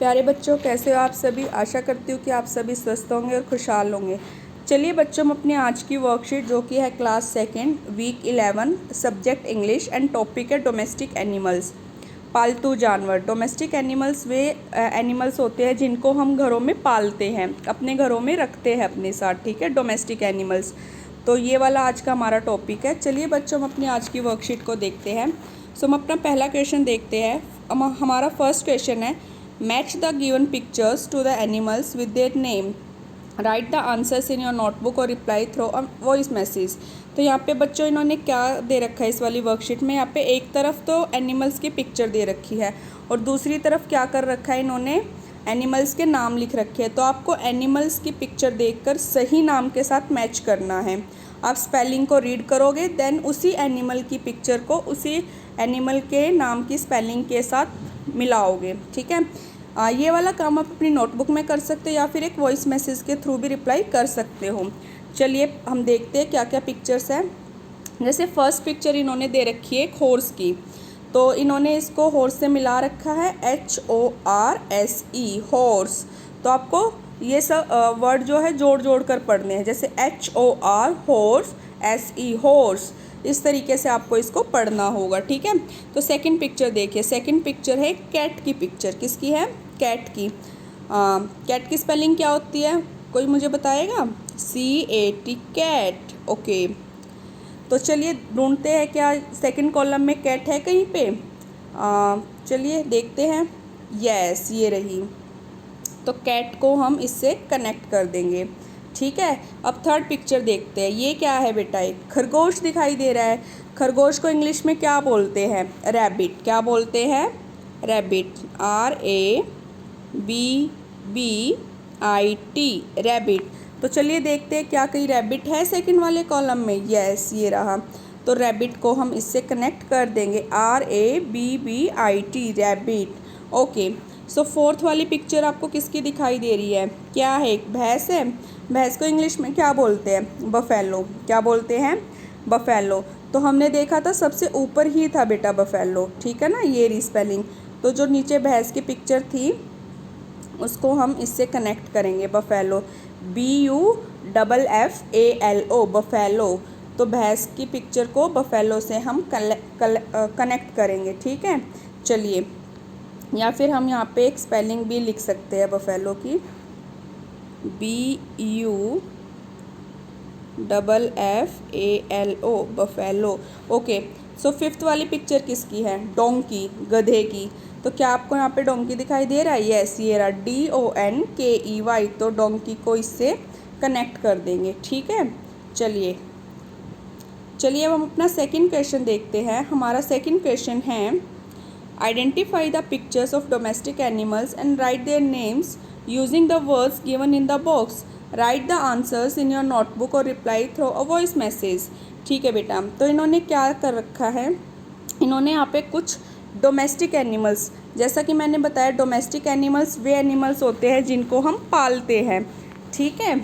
प्यारे बच्चों, कैसे हो आप सभी। आशा करती हूँ कि आप सभी स्वस्थ होंगे और खुशहाल होंगे। चलिए बच्चों, हम अपनी आज की वर्कशीट जो कि है class second week 11 subject English and topic है डोमेस्टिक एनिमल्स, पालतू जानवर। डोमेस्टिक एनिमल्स वे एनिमल्स होते हैं जिनको हम घरों में पालते हैं, अपने घरों में रखते हैं अपने साथ, ठीक है, डोमेस्टिक एनिमल्स। तो ये वाला आज का हमारा टॉपिक है। चलिए बच्चों, हम अपनी आज की वर्कशीट को देखते हैं। सो हम अपना पहला क्वेश्चन देखते हैं। हमारा फर्स्ट क्वेश्चन है, match the given pictures to the animals with their name, write the answers in your notebook और reply through a voice message. तो यहाँ पे बच्चों इन्होंने क्या दे रखा है इस वाली वर्कशीट में, यहाँ पे एक तरफ तो एनिमल्स की पिक्चर दे रखी है और दूसरी तरफ क्या कर रखा है इन्होंने, एनिमल्स के नाम लिख रखे हैं। तो आपको एनिमल्स की पिक्चर देखकर सही नाम के साथ मैच करना है। आप स्पेलिंग को रीड करोगे, देन उसी एनिमल की पिक्चर को उसी एनिमल के नाम की स्पेलिंग के साथ मिलाओगे, ठीक है। ये वाला काम आप अपनी नोटबुक में कर सकते हो या फिर एक वॉइस मैसेज के थ्रू भी रिप्लाई कर सकते हो। चलिए हम देखते हैं क्या क्या पिक्चर्स हैं। जैसे फर्स्ट पिक्चर इन्होंने दे रखी है एक हॉर्स की, तो इन्होंने इसको हॉर्स से मिला रखा है HORSE, हॉर्स। तो आपको ये सब वर्ड जो है जोड़ जोड़ कर पढ़ने हैं, जैसे HOR हॉर्स, SE हॉर्स, इस तरीके से आपको इसको पढ़ना होगा, ठीक है। तो सेकंड पिक्चर देखिए। सेकंड पिक्चर है कैट की पिक्चर। किसकी है? कैट की। कैट की स्पेलिंग क्या होती है, कोई मुझे बताएगा? CAT, cat. ओके, तो चलिए ढूंढते हैं क्या सेकंड कॉलम में कैट है कहीं पे। चलिए देखते हैं। यस, ये रही। तो कैट को हम इससे कनेक्ट कर देंगे, ठीक है। अब थर्ड पिक्चर देखते हैं। ये क्या है बेटा? एक खरगोश दिखाई दे रहा है। खरगोश को इंग्लिश में क्या बोलते हैं? रैबिट। क्या बोलते हैं? Rabbit, RABBIT, rabbit. तो चलिए देखते हैं क्या कहीं रैबिट है सेकंड वाले कॉलम में। यस, ये रहा। तो रैबिट को हम इससे कनेक्ट कर देंगे, RABBIT, रैबिट। ओके, सो फोर्थ वाली पिक्चर आपको किसकी दिखाई दे रही है? क्या है? एक भैंस है। भैंस को इंग्लिश में क्या बोलते हैं? बफेलो। क्या बोलते हैं? बफेलो। तो हमने देखा था सबसे ऊपर ही था बेटा बफेलो, ठीक है ना, ये रीस्पेलिंग। तो जो नीचे भैंस की पिक्चर थी उसको हम इससे कनेक्ट करेंगे, बफेलो, BUFFALO, बफेलो। तो भैंस की पिक्चर को बफेलो से हम कनेक्ट करेंगे, ठीक है। चलिए, या फिर हम यहाँ पे एक स्पेलिंग भी लिख सकते हैं बफेलो की, BUFFALO, buffalo. Okay, so fifth वाली पिक्चर किसकी है? डोंकी, गधे की। तो क्या आपको यहाँ पे डोंकी दिखाई दे रहा है? यस, ये रहा, DONKEY। तो डोंकी को इससे कनेक्ट कर देंगे, ठीक है। चलिए अब हम अपना सेकंड क्वेश्चन देखते हैं। हमारा सेकंड क्वेश्चन है, identify the pictures of domestic animals and write their names using the words given in the box, write the answers in your notebook और reply through a voice message. ठीक है बेटा, तो इन्होंने क्या कर रखा है, इन्होंने यहाँ पे कुछ डोमेस्टिक एनिमल्स, जैसा कि मैंने बताया डोमेस्टिक एनिमल्स वे एनिमल्स होते हैं जिनको हम पालते हैं, ठीक है।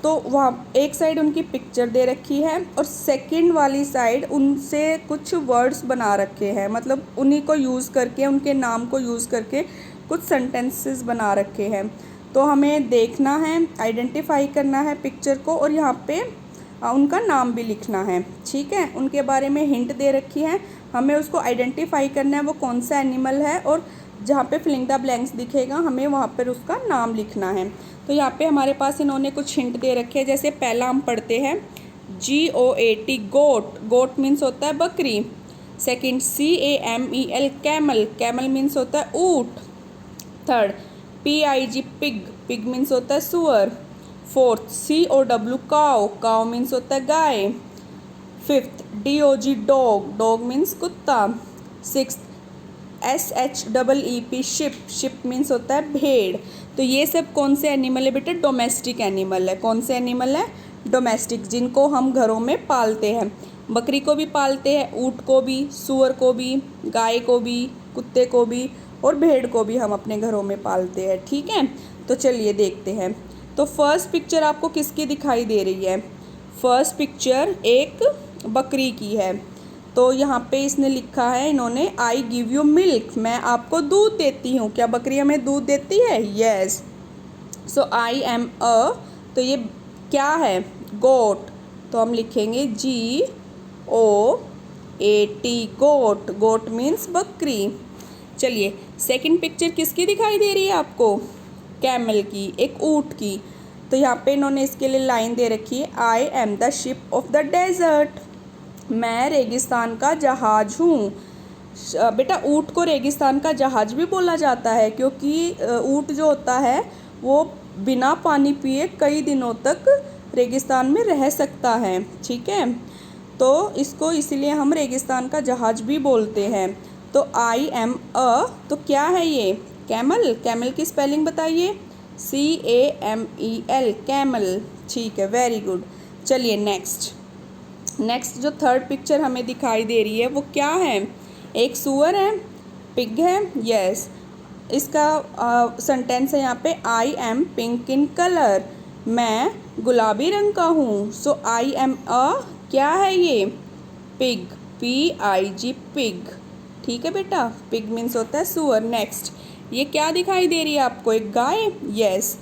तो वहाँ एक साइड उनकी पिक्चर दे रखी है और सेकंड वाली साइड उनसे कुछ वर्ड्स बना रखे हैं, मतलब उन्हीं को यूज़ करके, उनके नाम को यूज़ करके कुछ सेंटेंसेस बना रखे हैं। तो हमें देखना है, आइडेंटिफाई करना है पिक्चर को और यहाँ पे उनका नाम भी लिखना है, ठीक है। उनके बारे में हिंट दे रखी है, हमें उसको आइडेंटिफाई करना है वो कौन सा एनिमल है, और जहाँ पे फिलिंग द ब्लैंक्स दिखेगा हमें वहाँ पर उसका नाम लिखना है। तो यहाँ पे हमारे पास इन्होंने कुछ हिंट दे रखे हैं। जैसे पहला हम पढ़ते हैं GOAT, गोट। गोट मीन्स होता है बकरी। Second CAMEL, camel. Camel means होता है ऊँट। Third PIG, pig. Pig means होता है सुअर। फोर्थ COW, काव। काव मीन्स होता है गाय। Fifth DOG, dog. Dog means कुत्ता। Sixth SHEEP, sheep. Sheep means होता है भेड़। तो ये सब कौन से एनिमल है बेटा? डोमेस्टिक एनिमल है। कौन से एनिमल है? डोमेस्टिक, जिनको हम घरों में पालते हैं। बकरी को भी पालते हैं, ऊँट को भी, सुअर को भी, गाय को भी, कुत्ते को भी और भेड़ को भी हम अपने घरों में पालते हैं, ठीक है। तो चलिए देखते हैं। तो फर्स्ट पिक्चर आपको किसकी दिखाई दे रही है? फर्स्ट पिक्चर एक बकरी की है। तो यहाँ पे इसने लिखा है इन्होंने आई गिव यू मिल्क, मैं आपको दूध देती हूँ। क्या बकरी हमें दूध देती है? Yes. So I am a, तो ये क्या है? गोट। तो हम लिखेंगे GOAT, गोट। गोट मीन्स बकरी। चलिए सेकंड पिक्चर किसकी दिखाई दे रही है आपको? कैमल की, एक ऊँट की। तो यहाँ पे इन्होंने इसके लिए लाइन दे रखी है, I am the ship of the desert, मैं रेगिस्तान का जहाज हूँ। बेटा ऊँट को रेगिस्तान का जहाज भी बोला जाता है, क्योंकि ऊँट जो होता है वो बिना पानी पिए कई दिनों तक रेगिस्तान में रह सकता है। ठीक है, तो इसको इसीलिए हम रेगिस्तान का जहाज भी बोलते हैं। तो आई एम अ, तो क्या है ये? कैमल। कैमल की स्पेलिंग बताइए। CAMEL, camel. ठीक है, वेरी गुड। चलिए नेक्स्ट जो थर्ड पिक्चर हमें दिखाई दे रही है वो क्या है? एक सुअर है, पिग है। यस। इसका सेंटेंस है यहाँ पे, I am pink in colour, मैं गुलाबी रंग का हूँ। सो आई एम अ, क्या है ये? Pig, PIG, pig. ठीक है बेटा, पिग मीन्स होता है सुअर। नेक्स्ट, ये क्या दिखाई दे रही है आपको? एक गाय। यस।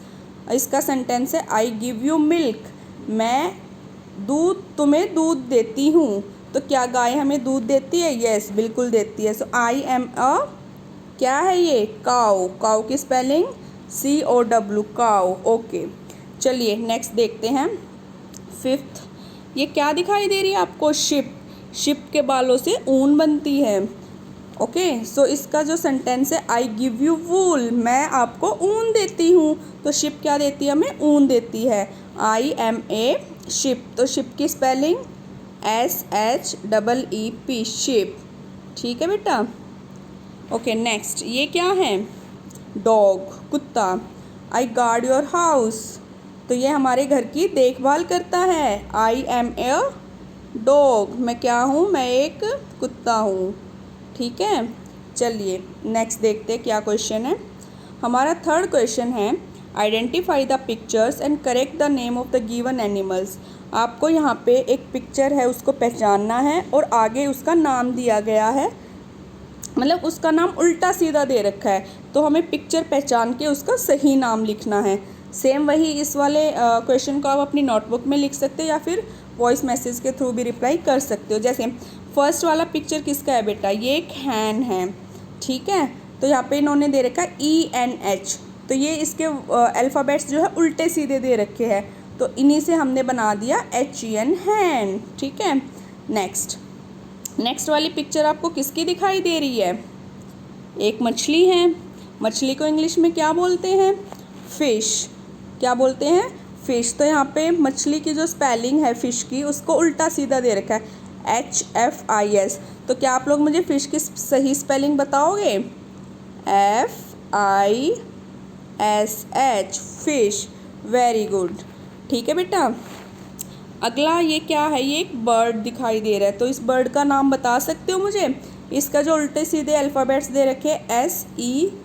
इसका सेंटेंस है, आई गिव यू मिल्क, मैं तुम्हें दूध देती हूँ। तो क्या गाय हमें दूध देती है? यस, बिल्कुल देती है। सो आई एम अ, क्या है ये? काऊ। काऊ की स्पेलिंग COW, काऊ। ओके, चलिए नेक्स्ट देखते हैं फिफ्थ। ये क्या दिखाई दे रही है आपको? शिप। शिप के बालों से ऊन बनती है। ओके, सो इसका जो सेंटेंस है, आई गिव यू वूल, मैं आपको ऊन देती हूँ। तो शिप क्या देती है हमें? ऊन देती है। आई एम ए शिप, तो शिप की स्पेलिंग SHEEP, शिप। ठीक है बेटा। ओके नेक्स्ट, ये क्या है? डॉग, कुत्ता। आई गार्ड योर हाउस, तो ये हमारे घर की देखभाल करता है। आई एम ए डॉग, मैं क्या हूँ? मैं एक कुत्ता हूँ। ठीक है, चलिए नेक्स्ट देखते हैं क्या क्वेश्चन है। हमारा थर्ड क्वेश्चन है, identify the pictures and correct the name of the given animals. आपको यहाँ पे एक पिक्चर है, उसको पहचानना है और आगे उसका नाम दिया गया है, मतलब उसका नाम उल्टा सीधा दे रखा है, तो हमें पिक्चर पहचान के उसका सही नाम लिखना है। सेम वही इस वाले क्वेश्चन को आप अपनी नोटबुक में लिख सकते हो या फिर वॉइस मैसेज के थ्रू भी रिप्लाई कर सकते हो। जैसे फर्स्ट वाला पिक्चर किसका है बेटा? ये एक हैन है। ठीक है, तो यहाँ पे इन्होंने दे रखा है ENH, तो ये इसके अल्फ़ाबेट्स जो है उल्टे सीधे दे रखे हैं, तो इन्हीं से हमने बना दिया HEN, हैन। ठीक है, नेक्स्ट वाली पिक्चर आपको किसकी दिखाई दे रही है? एक मछली है। मछली को इंग्लिश में क्या बोलते हैं? फिश। क्या बोलते हैं? फिश। तो यहाँ पे मछली की जो स्पेलिंग है फिश की, उसको उल्टा सीधा दे रखा है, HFIS। तो क्या आप लोग मुझे फिश की सही स्पेलिंग बताओगे? FISH, fish. Very good. ठीक है बेटा। अगला ये क्या है? ये एक बर्ड दिखाई दे रहा है, तो इस बर्ड का नाम बता सकते हो मुझे? इसका जो उल्टे सीधे अल्फ़ाबेट्स दे रखे SEOOG,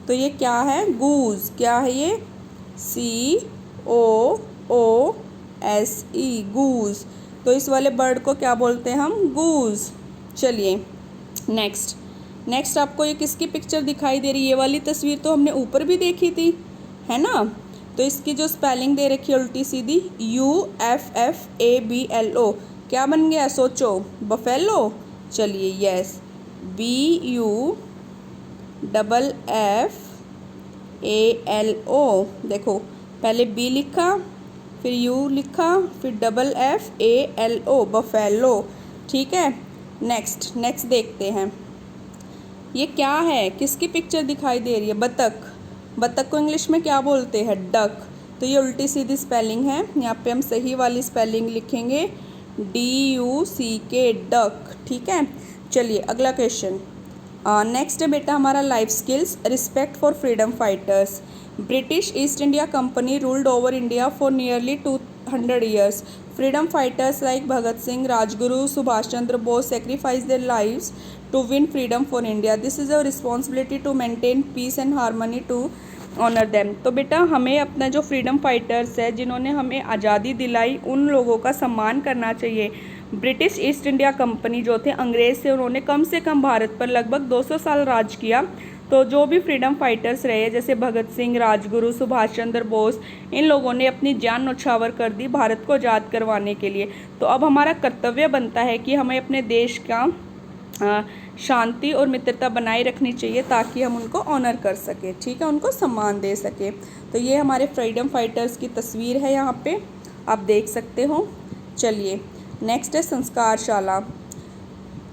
तो ये क्या है? गूज। क्या है ये? COOSE, गूज। तो इस वाले बर्ड को क्या बोलते हैं हम? गूज। चलिए नेक्स्ट आपको ये किसकी पिक्चर दिखाई दे रही है? ये वाली तस्वीर तो हमने ऊपर भी देखी थी, है ना? तो इसकी जो स्पेलिंग दे रखी है उल्टी सीधी, UFFABLO, क्या बन गया? सोचो। बफेलो। चलिए यस, BUFFALO। देखो, पहले B लिखा, फिर U लिखा, फिर FFALO, बफेलो। ठीक है, नेक्स्ट देखते हैं। ये क्या है? किसकी पिक्चर दिखाई दे रही है? बतख। बतख को इंग्लिश में क्या बोलते हैं? डक। तो ये उल्टी सीधी स्पेलिंग है, यहाँ पे हम सही वाली स्पेलिंग लिखेंगे, DUCK, डक। ठीक है, चलिए अगला क्वेश्चन। नेक्स्ट है बेटा हमारा life skills, respect for freedom fighters. British east India company ruled over India for nearly 200 years. Freedom fighters like Bhagat Singh, Rajguru, Subhash Chandra Bose sacrificed their lives to win freedom for India. This is our responsibility to maintain peace and harmony to honor them. तो बेटा हमें अपना जो freedom fighters है जिन्होंने हमें आज़ादी दिलाई, उन लोगों का सम्मान करना चाहिए। ब्रिटिश ईस्ट इंडिया कंपनी जो थे अंग्रेज़ थे, उन्होंने कम से कम भारत पर लगभग 200 साल राज किया। तो जो भी फ्रीडम फाइटर्स रहे जैसे भगत सिंह, राजगुरु, सुभाष चंद्र बोस, इन लोगों ने अपनी जान न्यौछावर कर दी भारत को आज़ाद करवाने के लिए। तो अब हमारा कर्तव्य बनता है कि हमें अपने देश का शांति और मित्रता बनाए रखनी चाहिए ताकि हम उनको ऑनर कर सकें, ठीक है, उनको सम्मान दे सकें। तो ये हमारे फ्रीडम फाइटर्स की तस्वीर है, यहाँ पे आप देख सकते हो। चलिए नेक्स्ट है Sanskarshala.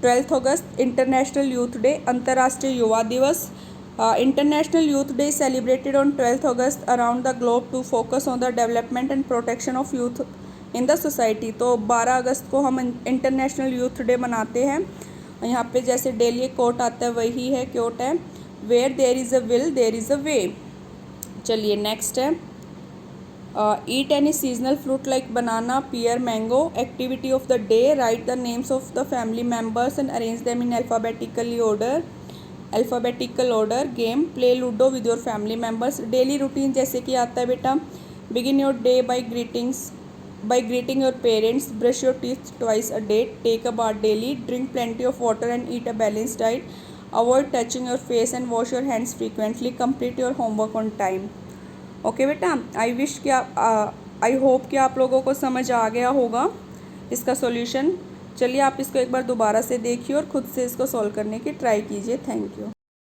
12 August International Youth Day, अंतर्राष्ट्रीय युवा दिवस। International Youth Day celebrated on 12 August around the globe to focus on the development and protection of youth in the society. तो 12 अगस्त को हम इंटरनेशनल यूथ डे मनाते हैं। यहाँ पे जैसे डेली एक कोट आता है वही है, कोट है, where there is a will there is a way. चलिए नेक्स्ट है eat any seasonal fruit like banana, pear, mango. Activity of the day, write the names of the family members and arrange them in alphabetical order. Game, play Ludo with your family members. Daily routine जैसे कि आता है बेटा, begin your day by greeting your parents, brush your teeth twice a day, take a bath daily, drink plenty of water and eat a balanced diet, avoid touching your face and wash your hands frequently, complete your homework on time। Okay बेटा, I hope कि आप लोगों को समझ आ गया होगा इसका solution. चलिए आप इसको एक बार दोबारा से देखिए और ख़ुद से इसको सॉल्व करने की ट्राई कीजिए। Thank you.